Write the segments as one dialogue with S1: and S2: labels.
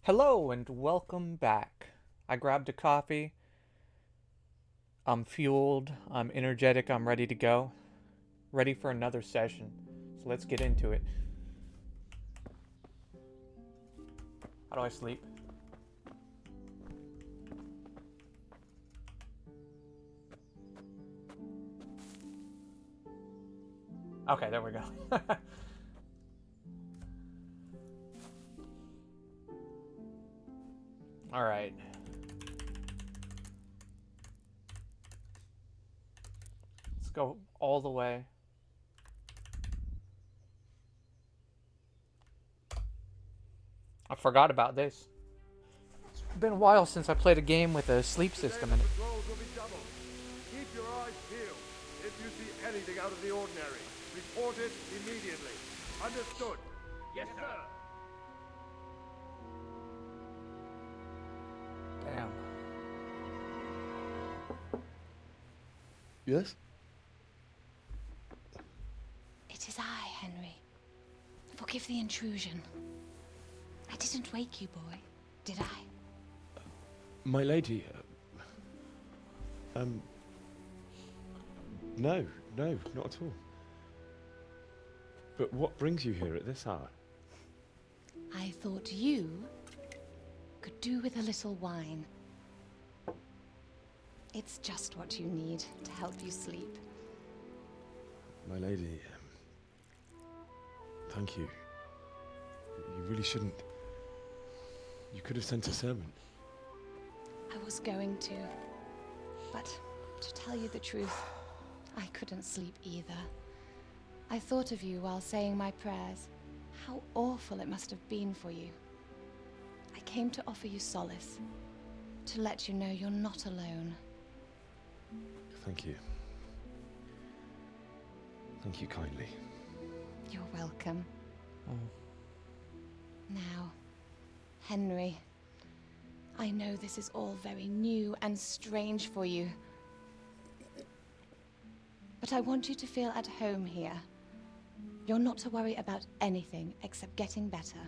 S1: Hello and welcome back. I grabbed a coffee. I'm fueled, I'm energetic, I'm ready to go. Ready for another session. So let's get into it. How do I sleep? Okay, there we go. Alright. Let's go all the way. I forgot about this. It's been a while since I played a game with a sleep system in it.
S2: Patrols will be doubled. Keep your eyes peeled. If you see anything out of the ordinary, report it immediately. Understood? Yes, sir.
S1: Damn.
S3: Yes?
S4: It is I, Henry. Forgive the intrusion. I didn't wake you, boy, did I?
S3: My lady, no, not at all. But what brings you here at this hour?
S4: I thought you could do with a little wine. It's just what you need to help you sleep.
S3: My lady, thank you. You really shouldn't. You could have sent a servant.
S4: I was going to, but to tell you the truth, I couldn't sleep either. I thought of you while saying my prayers. How awful it must have been for you. I came to offer you solace, to let you know you're not alone.
S3: Thank you. Thank you kindly.
S4: You're welcome. Now, Henry, I know this is all very new and strange for you, but I want you to feel at home here. You're not to worry about anything except getting better.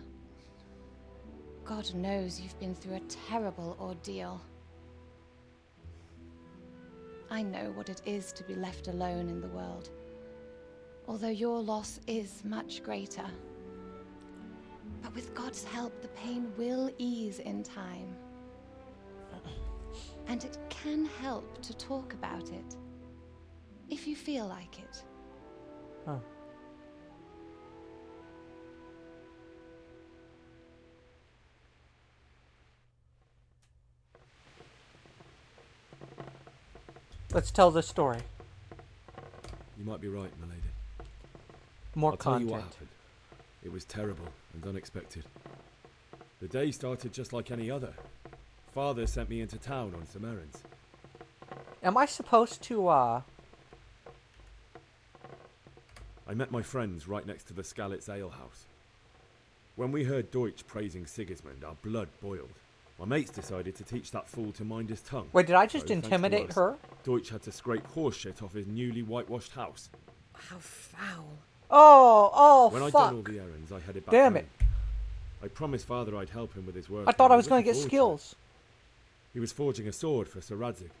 S4: God knows you've been through a terrible ordeal. I know what it is to be left alone in the world, although your loss is much greater. But with God's help, the pain will ease in time. And it can help to talk about it, if you feel like it.
S1: Huh. Let's tell the story.
S3: You might be right, my lady.
S1: More
S3: I'll tell you
S1: content.
S3: what happened. It was terrible and unexpected. The day started just like any other. Father sent me into town on some errands.
S1: Am I supposed to,
S3: I met my friends right next to the Skalitz Ale House. When we heard Deutsch praising Sigismund, our blood boiled. My mates decided to teach that fool to mind his tongue.
S1: Wait, did I just
S3: So, thanks to
S1: intimidate
S3: us,
S1: her?
S3: Deutsch had to scrape horse shit off his newly whitewashed house.
S5: How foul.
S1: Oh,
S3: When I'd
S1: fuck.
S3: done all the errands, I headed back
S1: Damn
S3: home.
S1: it.
S3: I promised Father I'd help him with his work.
S1: I thought
S3: and
S1: I was going to
S3: looking
S1: get
S3: forward to it.
S1: skills.
S3: He was forging a sword for Sir Radzig.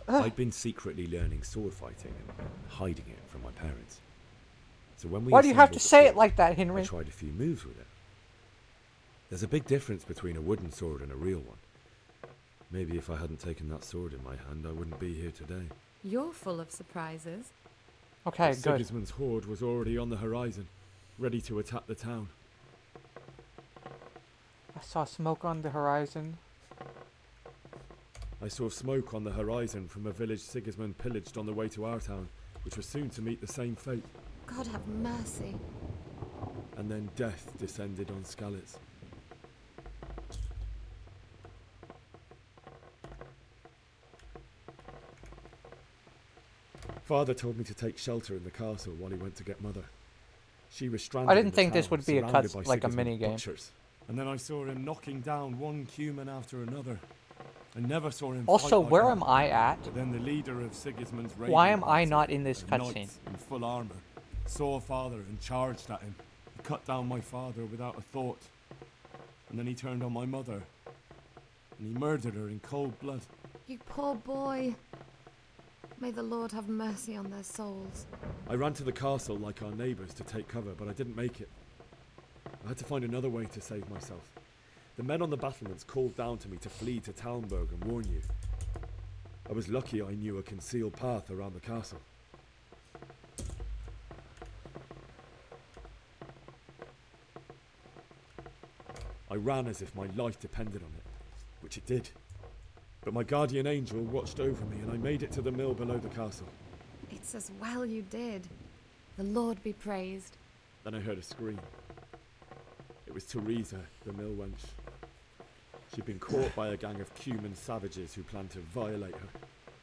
S3: I'd been secretly learning sword fighting and hiding it from my parents. So when we
S1: Why do you have to
S3: assembled the
S1: say it
S3: sword,
S1: like that,
S3: I
S1: Henry?
S3: tried a few moves with it. There's a big difference between a wooden sword and a real one. Maybe if I hadn't taken that sword in my hand, I wouldn't be here today.
S5: You're full of surprises.
S1: Okay,
S3: But
S1: good.
S3: Sigismund's horde was already on the horizon, ready to attack the town.
S1: I saw smoke on the horizon.
S3: I saw smoke on the horizon from a village Sigismund pillaged on the way to our town, which was soon to meet the same fate.
S5: God have mercy.
S3: And then death descended on Skalitz. Father told me to take shelter in the castle while he went to get Mother. She was stranded.
S1: I didn't
S3: in the
S1: think this
S3: tower,
S1: would be a
S3: surrounded
S1: cut
S3: by
S1: like a
S3: Sigismund
S1: mini game.
S3: butchers. And then I saw him knocking down one human after another. I never saw him
S1: Also,
S3: fight like
S1: where
S3: that.
S1: am I at?
S3: But then the leader of Sigismund's
S1: Why
S3: raiding
S1: am I
S3: party,
S1: not in this
S3: a
S1: cutscene?
S3: knight in full armor, Saw father and charged at him. He cut down my father without a thought. And then he turned on my mother. And he murdered her in cold blood.
S5: You poor boy. May the Lord have mercy on their souls.
S3: I ran to the castle like our neighbours to take cover, but I didn't make it. I had to find another way to save myself. The men on the battlements called down to me to flee to Talmberg and warn you. I was lucky I knew a concealed path around the castle. I ran as if my life depended on it, which it did. But my guardian angel watched over me and I made it to the mill below the castle.
S5: It's as well you did. The Lord be praised.
S3: Then I heard a scream. It was Teresa, the mill wench. She'd been caught by a gang of Cuman savages who planned to violate her.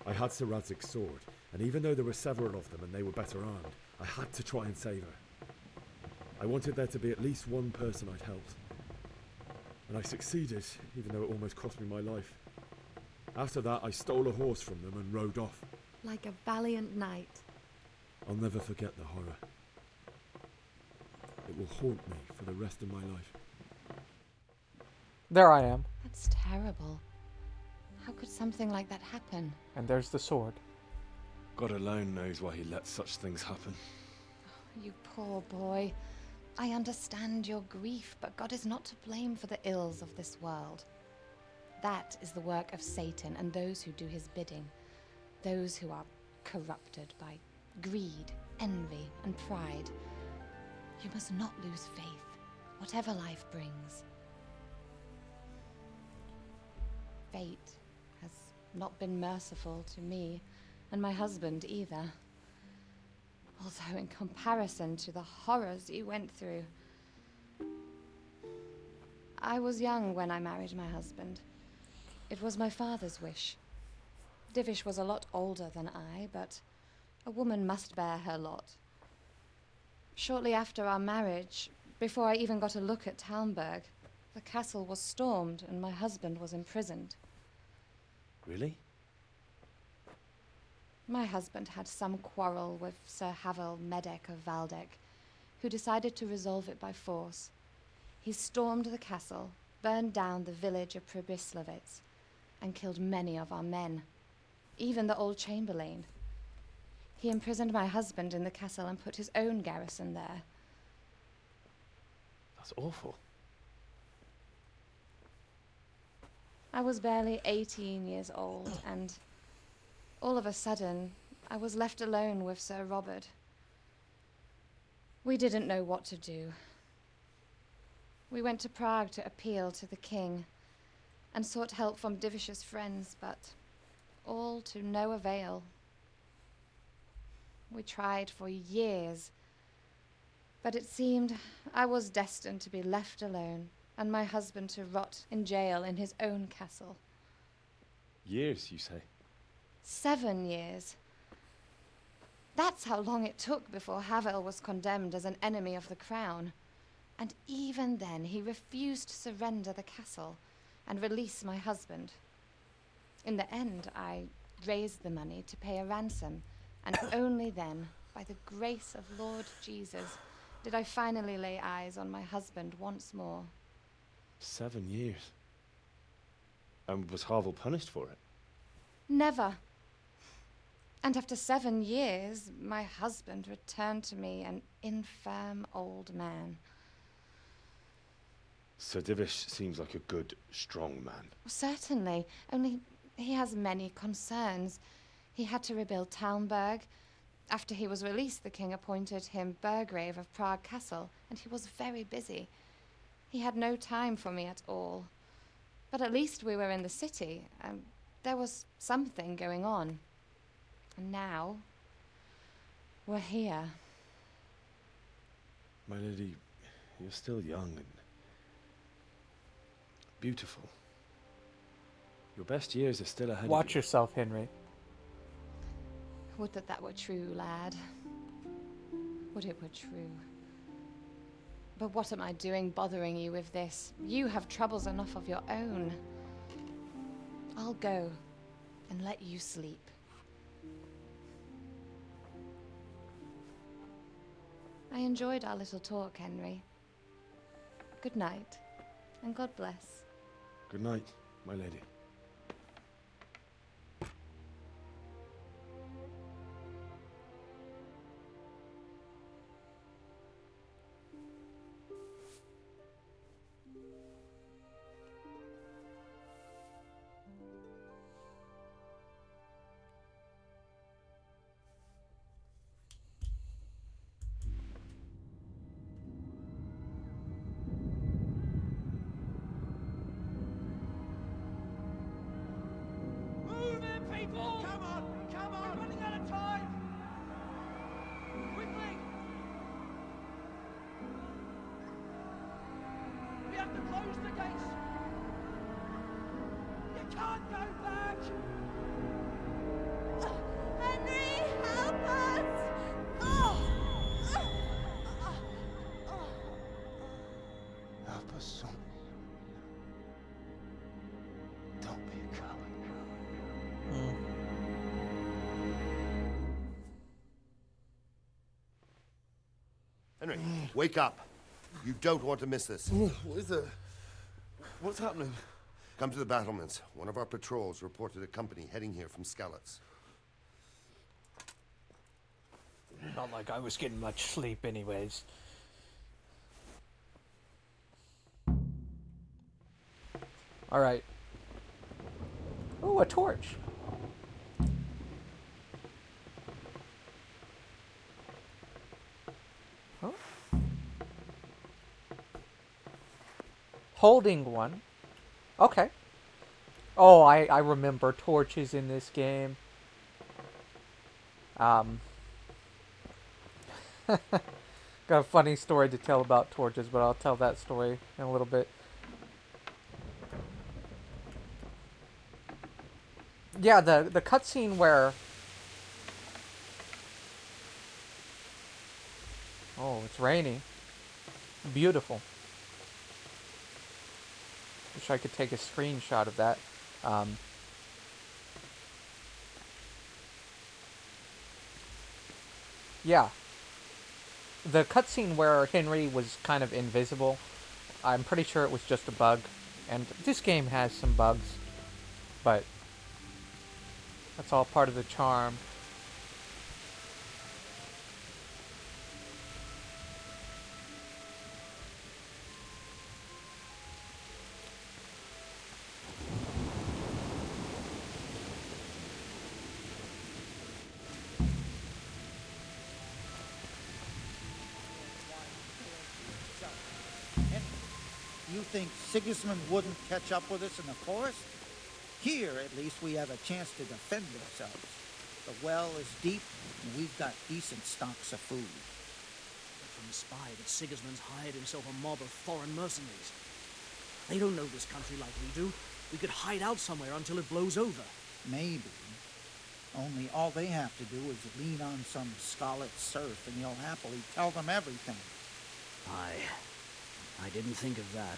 S3: I had Sir Radzig's sword, and even though there were several of them and they were better armed, I had to try and save her. I wanted there to be at least one person I'd helped. And I succeeded, even though it almost cost me my life. After that, I stole a horse from them and rode off.
S5: Like a valiant knight.
S3: I'll never forget the horror. It will haunt me for the rest of my life.
S1: There I am.
S4: That's terrible. How could something like that happen?
S1: And there's the sword.
S3: God alone knows why he lets such things happen.
S4: You poor boy. I understand your grief, but God is not to blame for the ills of this world. That is the work of Satan and those who do his bidding. Those who are corrupted by greed, envy, and pride. You must not lose faith, whatever life brings. Fate has not been merciful to me, and my husband either. Although in comparison to the horrors you went through. I was young when I married my husband. It was my father's wish. Divish was a lot older than I, but a woman must bear her lot. Shortly after our marriage, before I even got a look at Talmberg, the castle was stormed and my husband was imprisoned.
S3: Really?
S4: My husband had some quarrel with Sir Havel Medek of Valdek, who decided to resolve it by force. He stormed the castle, burned down the village of Pribyslavitz, and killed many of our men, even the old chamberlain. He imprisoned my husband in the castle and put his own garrison there.
S3: That's awful.
S4: I was barely 18 years old, and all of a sudden, I was left alone with Sir Robert. We didn't know what to do. We went to Prague to appeal to the king, and sought help from Divish's friends, but all to no avail. We tried for years, but it seemed I was destined to be left alone, and my husband to rot in jail in his own castle.
S3: Years, you say?
S4: 7 years. That's how long it took before Havel was condemned as an enemy of the crown. And even then he refused to surrender the castle and release my husband. In the end, I raised the money to pay a ransom, and only then, by the grace of Lord Jesus, did I finally lay eyes on my husband once more.
S3: 7 years. And was Havel punished for it?
S4: Never. And after 7 years, my husband returned to me an infirm old man.
S3: Sir Divish seems like a good, strong man.
S4: Certainly, only he has many concerns. He had to rebuild Talmberg. After he was released, the king appointed him Burgrave of Prague Castle, and he was very busy. He had no time for me at all. But at least we were in the city, and there was something going on. And now, we're here.
S3: My lady, you're still young and beautiful. Your best years are still ahead
S1: Watch
S3: of you.
S1: yourself, Henry.
S4: Would that that were true, lad. Would it were true. But what am I doing bothering you with this? You have troubles enough of your own. I'll go and let you sleep. I enjoyed our little talk, Henry. Good night, and God bless.
S3: Good night, my lady.
S6: Move it, people! Come on! Come on! We're running out of time! Quickly! We have to close the gates! You can't go back!
S7: Henry, help us! Oh!
S8: Help us soon. Don't be a coward.
S2: Henry, wake up. You don't want to miss this.
S3: What is it? What's happening?
S2: Come to the battlements. One of our patrols reported a company heading here from Skalitz.
S1: Not like I was getting much sleep anyways. Alright. Oh, a torch. Huh? Holding one. Okay. Oh, I remember torches in this game. Got a funny story to tell about torches, but I'll tell that story in a little bit. Yeah, the cutscene where... Oh, it's raining. Beautiful. Wish I could take a screenshot of that. Yeah. The cutscene where Henry was kind of invisible, I'm pretty sure it was just a bug. And this game has some bugs, but that's all part of the charm.
S9: You think Sigismund wouldn't catch up with us in the forest? Here, at least, we have a chance to defend ourselves. The well is deep, and we've got decent stocks of food.
S6: From the spy that Sigismund's hired himself a mob of foreign mercenaries. They don't know this country like we do. We could hide out somewhere until it blows over.
S9: Maybe. Only all they have to do is lean on some Skalitz serf, and he'll happily tell them everything.
S6: I didn't think of that.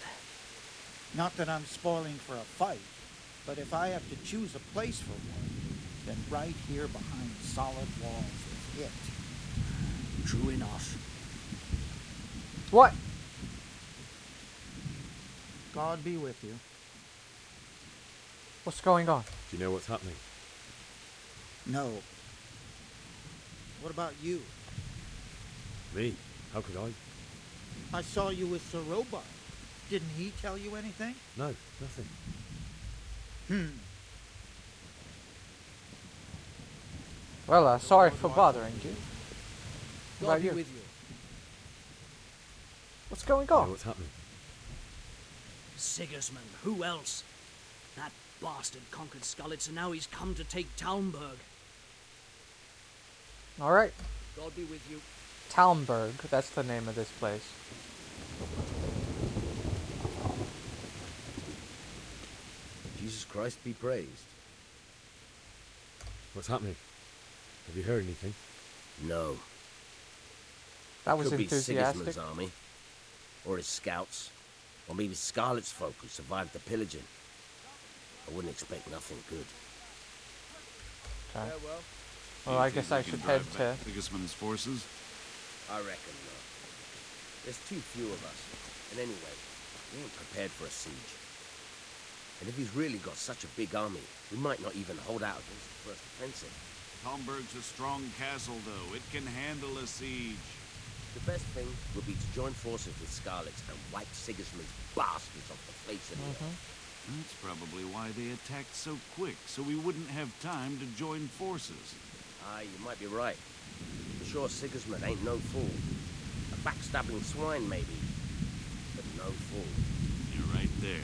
S9: Not that I'm spoiling for a fight, but if I have to choose a place for one, then right here behind solid walls is it.
S6: True enough.
S1: What?
S9: God be with you.
S1: What's going on?
S3: Do you know what's happening?
S9: No. What about you?
S3: Me? How could I?
S9: I saw you with Sir Robot. Didn't he tell you anything?
S3: No, nothing.
S1: Well, sorry for bothering you. What
S6: God
S1: about
S6: be
S1: you?
S6: with you.
S1: What's going
S3: Do you know
S1: on?
S3: what's happening?
S6: Sigismund, who else? That bastard conquered Skalitz, and now he's come to take Talmberg.
S1: Alright.
S6: God be with you.
S1: Talmberg, that's the name of this place.
S8: Jesus Christ be praised.
S3: What's happening? Have you heard anything?
S8: No.
S1: That was
S8: Could be
S1: enthusiastic.
S8: Sigismund's army. Or his scouts. Or maybe Skalitz folk who survived the pillaging. I wouldn't expect nothing good.
S1: Okay. Well, I guess I should head to...
S10: Sigismund's forces?
S8: I reckon not. There's too few of us. And anyway, we ain't prepared for a siege. And if he's really got such a big army, we might not even hold out against the first offensive.
S10: Talmberg's a strong castle, though. It can handle a siege.
S8: The best thing would be to join forces with Scarlets and wipe Sigismund's bastards off the face of the earth.
S10: That's probably why they attacked so quick, so we wouldn't have time to join forces.
S8: Aye, you might be right. I'm sure Sigismund ain't no fool. A backstabbing swine, maybe, but no fool.
S10: You're right there.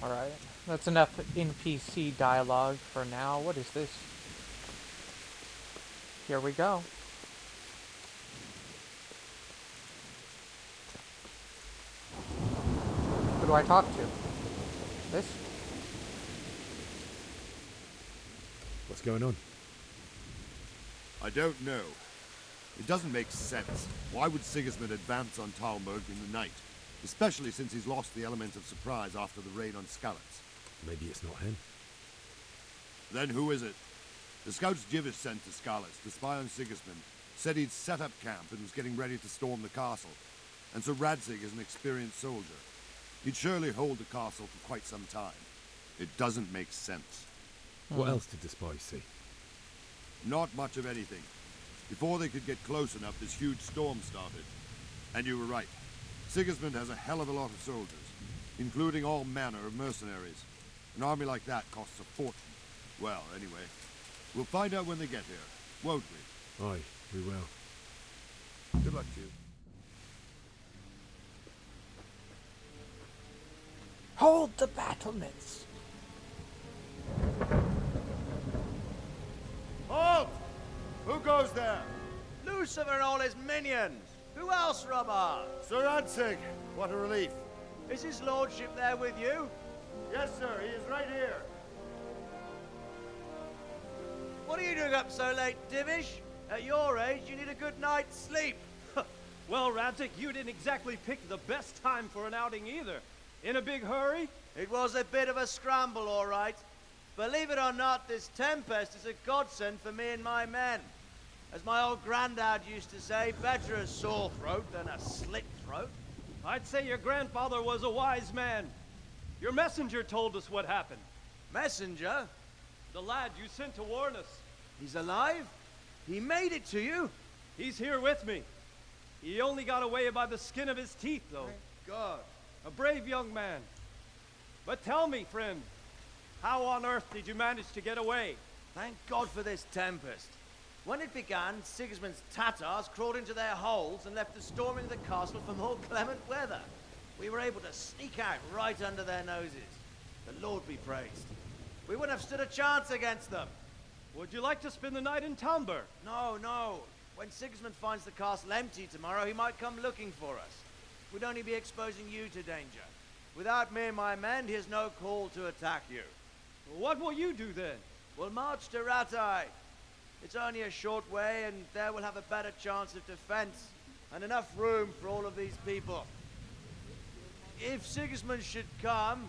S1: Alright, that's enough NPC dialogue for now. What is this? Here we go. Who do I talk to? This?
S3: What's going on?
S2: I don't know. It doesn't make sense. Why would Sigismund advance on Talmberg in the night? Especially since he's lost the element of surprise after the raid on Skalitz.
S3: Maybe it's not him.
S2: Then who is it? The scouts Jivish sent to Skalitz to spy on Sigismund said he'd set up camp and was getting ready to storm the castle. And so Radzig is an experienced soldier. He'd surely hold the castle for quite some time. It doesn't make sense.
S3: What else did the spies see?
S2: Not much of anything. Before they could get close enough, this huge storm started. And you were right. Sigismund has a hell of a lot of soldiers, including all manner of mercenaries. An army like that costs a fortune. Well, anyway, we'll find out when they get here, won't we?
S3: Aye, we will.
S2: Good luck to you.
S1: Hold the battlements!
S2: Halt! Who goes there?
S11: Lucifer and all his minions! Who else, Robert?
S2: Sir Radzig! What a relief.
S11: Is his lordship there with you?
S2: Yes, sir, he is right here.
S11: What are you doing up so late, Divish? At your age, you need a good night's sleep.
S12: Well, Radzig, you didn't exactly pick the best time for an outing either. In a big hurry?
S11: It was a bit of a scramble, all right. Believe it or not, this tempest is a godsend for me and my men. As my old granddad used to say, better a sore throat than a slit throat.
S12: I'd say your grandfather was a wise man. Your messenger told us what happened.
S11: Messenger?
S12: The lad you sent to warn us.
S11: He's alive? He made it to you?
S12: He's here with me. He only got away by the skin of his teeth, though.
S11: Thank God.
S12: A brave young man. But tell me, friend, how on earth did you manage to get away?
S11: Thank God for this tempest. When it began, Sigismund's Tatars crawled into their holes and left the storming of the castle for more clement weather. We were able to sneak out right under their noses. The Lord be praised. We wouldn't have stood a chance against them.
S12: Would you like to spend the night in Talmberg?
S11: No, no. When Sigismund finds the castle empty tomorrow, he might come looking for us. We'd only be exposing you to danger. Without me and my men, he has no call to attack you.
S12: What will you do then?
S11: We'll march to Ratai. It's only a short way, and there we'll have a better chance of defense, and enough room for all of these people. If Sigismund should come,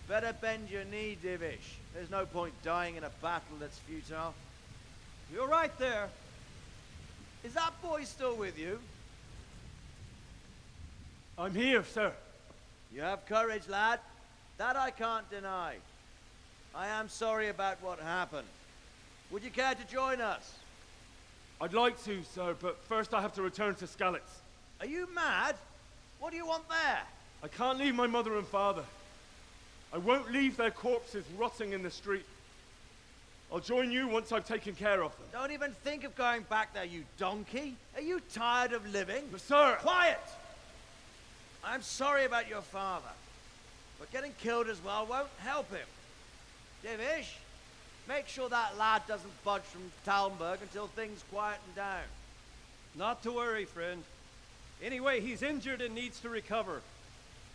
S11: better bend your knee, Divish. There's no point dying in a battle that's futile.
S12: You're right there.
S11: Is that boy still with you?
S12: I'm here, sir.
S11: You have courage, lad. That I can't deny. I am sorry about what happened. Would you care to join us?
S12: I'd like to, sir, but first I have to return to Skalitz.
S11: Are you mad? What do you want there?
S12: I can't leave my mother and father. I won't leave their corpses rotting in the street. I'll join you once I've taken care of them.
S11: Don't even think of going back there, you donkey. Are you tired of living?
S12: But sir!
S11: Quiet! I'm sorry about your father, but getting killed as well won't help him. Divish, make sure that lad doesn't budge from Talmberg until things quieten down.
S12: Not to worry, friend. Anyway, he's injured and needs to recover.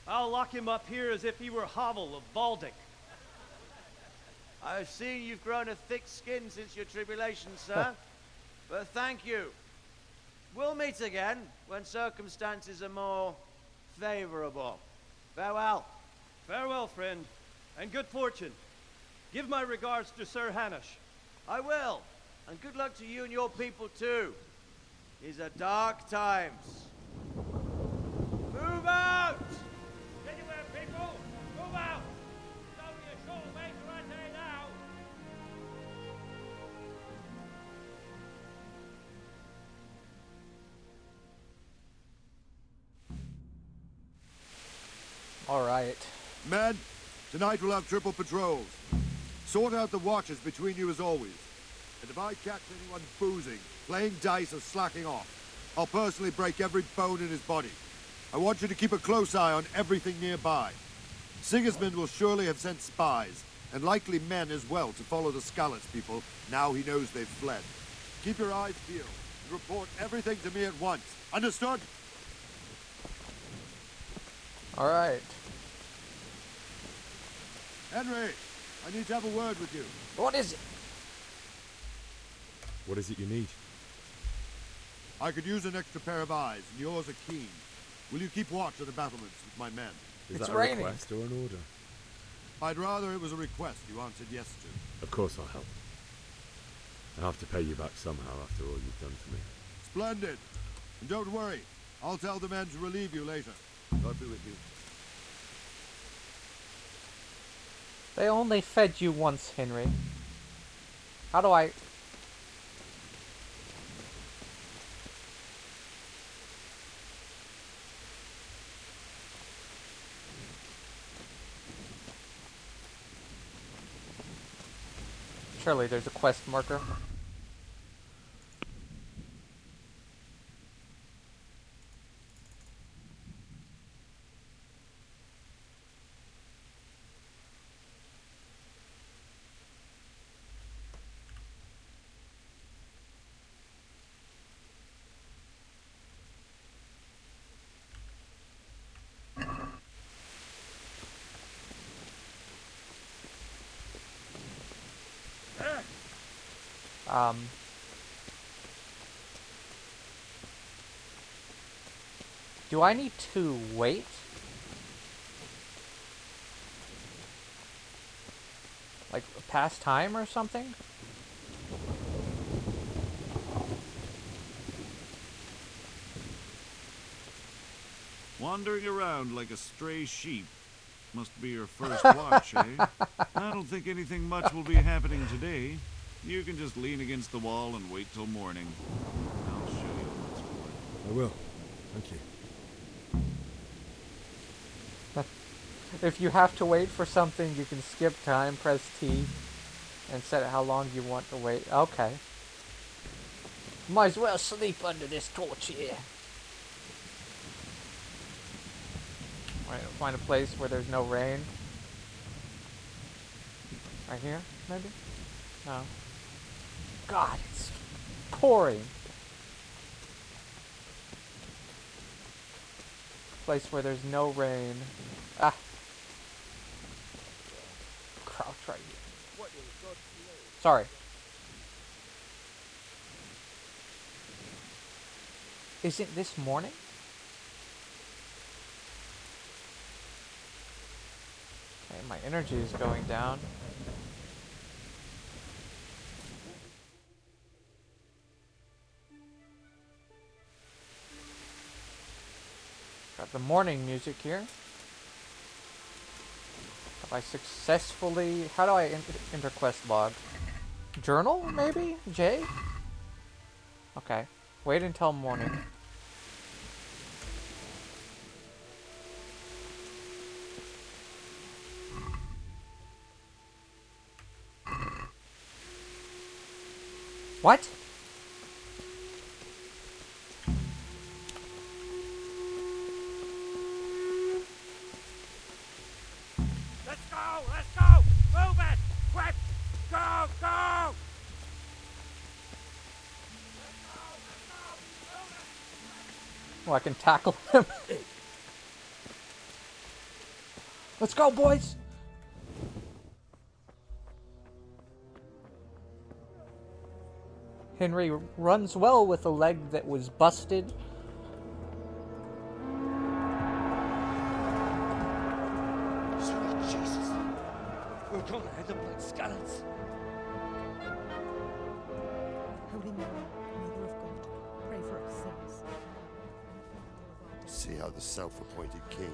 S12: I'll lock him up here as if he were Havel of Baldic.
S11: I've seen you've grown a thick skin since your tribulation, sir. But thank you. We'll meet again when circumstances are more favorable. Farewell.
S12: Farewell, friend, and good fortune. Give my regards to Sir Hanush.
S11: I will. And good luck to you and your people, too. These are dark times. Move out!
S13: Anywhere, people! Move out! It's only a short way to Rattay now!
S1: All right.
S2: Men, tonight we'll have triple patrols. Sort out the watches between you as always. And if I catch anyone boozing, playing dice, or slacking off, I'll personally break every bone in his body. I want you to keep a close eye on everything nearby. Sigismund will surely have sent spies, and likely men as well, to follow the Skalitz people now he knows they've fled. Keep your eyes peeled, and report everything to me at once. Understood?
S1: All right.
S2: Henry, I need to have a word with you.
S1: What is it?
S3: What is it you need?
S2: I could use an extra pair of eyes, and yours are keen. Will you keep watch of the battlements with my men?
S3: Is
S1: It's
S3: that a
S1: raining.
S3: request or an order?
S2: I'd rather it was a request you answered yes to.
S3: Of course I'll help. I have to pay you back somehow after all you've done for me.
S2: Splendid. And don't worry, I'll tell the men to relieve you later. God be with you.
S1: They only fed you once, Henry. How do I... Surely there's a quest marker. Do I need to wait? Like past time or something?
S10: Wandering around like a stray sheep. Must be your first watch, eh? I don't think anything much will be happening today. You can just lean against the wall and wait till morning. I'll show you what's what.
S3: I will. Thank you.
S1: If you have to wait for something, you can skip time, press T, and set how long you want to wait. Okay. Might as well sleep under this torch here. Right, find a place where there's no rain. Right here, maybe? No. God, it's pouring. Place where there's no rain. Ah. Crouch right here. Sorry. Isn't this morning? Okay, my energy is going down. Got the morning music here. Have I successfully... How do I enter quest log? Journal, maybe? J? Okay. Wait until morning. What?
S13: Let's go! Let's go! Move it! Quick! Go! Go!
S1: Oh, I can tackle him. Let's go, boys! Henry runs well with a leg that was busted.
S13: Sweet Jesus! We're gonna head up like Skalitz.
S14: Holy Mary, Mother of God, pray for us.
S2: see how the self-appointed king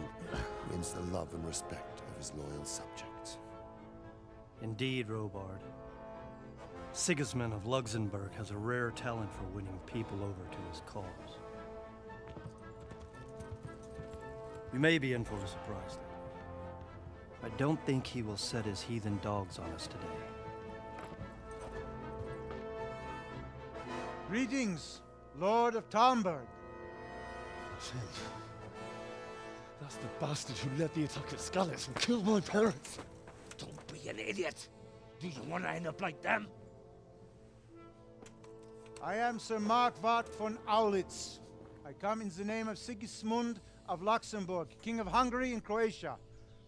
S2: wins the love and respect of his loyal subjects.
S14: Indeed, Robard. Sigismund of Luxembourg has a rare talent for winning people over to his cause. You may be in for a surprise, though. I don't think he will set his heathen dogs on us today.
S15: Greetings, Lord of Talmberg.
S12: That's the bastard who led the attack at Skalitz and killed my parents.
S13: Don't be an idiot. Do you want to end up like them?
S15: I am Sir Markwart von Aulitz. I come in the name of Sigismund of Luxembourg, King of Hungary and Croatia,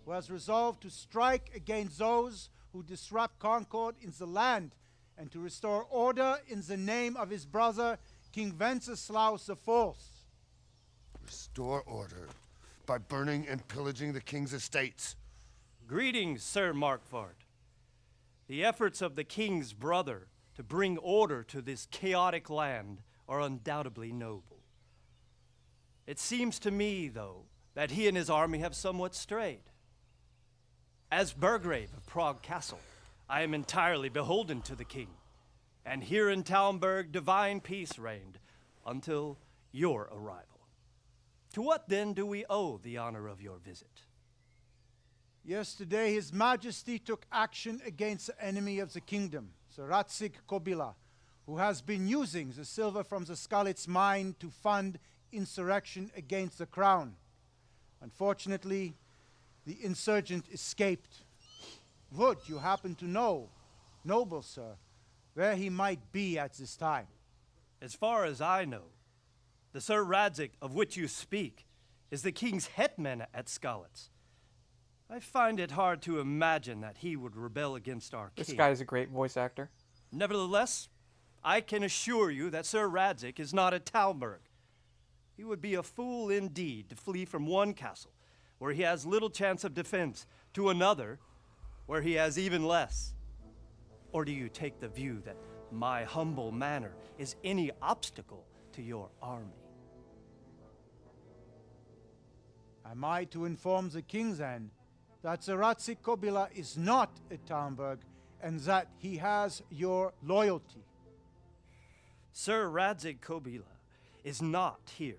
S15: who has resolved to strike against those who disrupt concord in the land and to restore order in the name of his brother, King Wenceslaus IV.
S2: Restore order by burning and pillaging the king's estates.
S14: Greetings, Sir Markwart. The efforts of the king's brother to bring order to this chaotic land are undoubtedly noble. It seems to me, though, that he and his army have somewhat strayed. As Burgrave of Prague Castle, I am entirely beholden to the king, and here in Talmberg divine peace reigned until your arrival. To what then do we owe the honor of your visit?
S15: Yesterday, His Majesty took action against the enemy of the kingdom, Sir Radzik Kobila, who has been using the silver from the Skalitz mine to fund insurrection against the crown. Unfortunately, the insurgent escaped. Would you happen to know, noble sir, where he might be at this time?
S14: As far as I know, the Sir Radzik of which you speak is the king's hetman at Skalitz. I find it hard to imagine that he would rebel against our king.
S1: This guy is a great voice actor.
S14: Nevertheless, I can assure you that Sir Radzik is not at Talmberg. He would be a fool indeed to flee from one castle, where he has little chance of defense, to another, where he has even less. Or do you take the view that my humble manner is any obstacle to your army?
S15: Am I to inform the king then that Sir Radzik Kobila is not at Talmberg and that he has your loyalty?
S14: Sir Radzik Kobila is not here,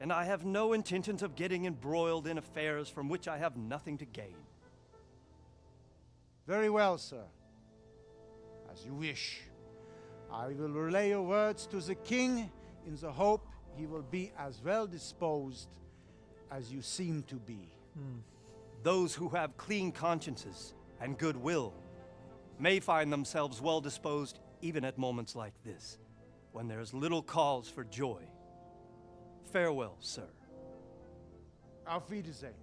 S14: and I have no intentions of getting embroiled in affairs from which I have nothing to gain.
S15: Very well, sir. As you wish. I will relay your words to the king in the hope he will be as well disposed as you seem to be.
S14: Those who have clean consciences and goodwill may find themselves well disposed even at moments like this, when there is little cause for joy. Farewell, sir.
S15: Auf Wiedersehen.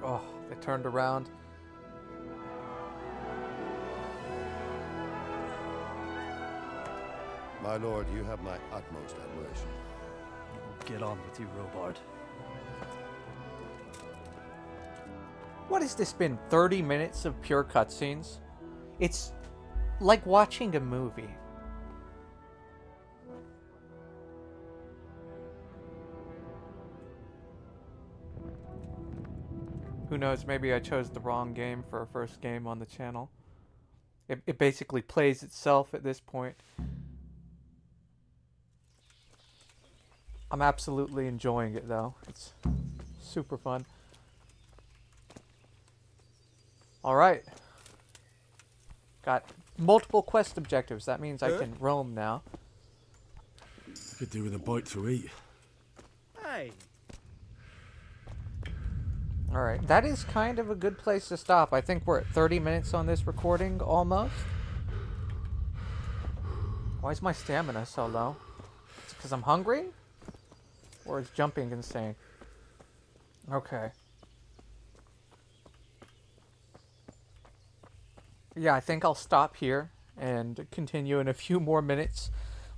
S1: Oh, they turned around.
S2: My lord, you have my utmost admiration.
S14: Get on with you, Robard.
S1: What has this been? 30 minutes of pure cutscenes? It's like watching a movie. Who knows, maybe I chose the wrong game for a first game on the channel. It basically plays itself at this point. I'm absolutely enjoying it though. It's super fun. Alright. Got multiple quest objectives. That means I can roam now.
S3: Could do with a bite to eat.
S6: Hey,
S1: Alright, that is kind of a good place to stop. I think we're at 30 minutes on this recording, almost. Why is my stamina so low? It's because I'm hungry? Or is jumping insane? Okay. Yeah, I think I'll stop here and continue in a few more minutes.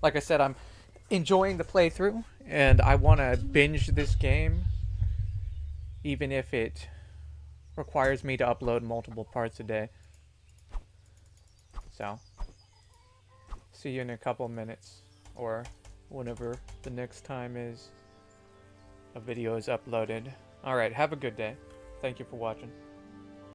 S1: Like I said, I'm enjoying the playthrough, and I want to binge this game, even if it requires me to upload multiple parts a day. So, see you in a couple minutes, or whenever the next time is a video is uploaded. Alright, have a good day. Thank you for watching.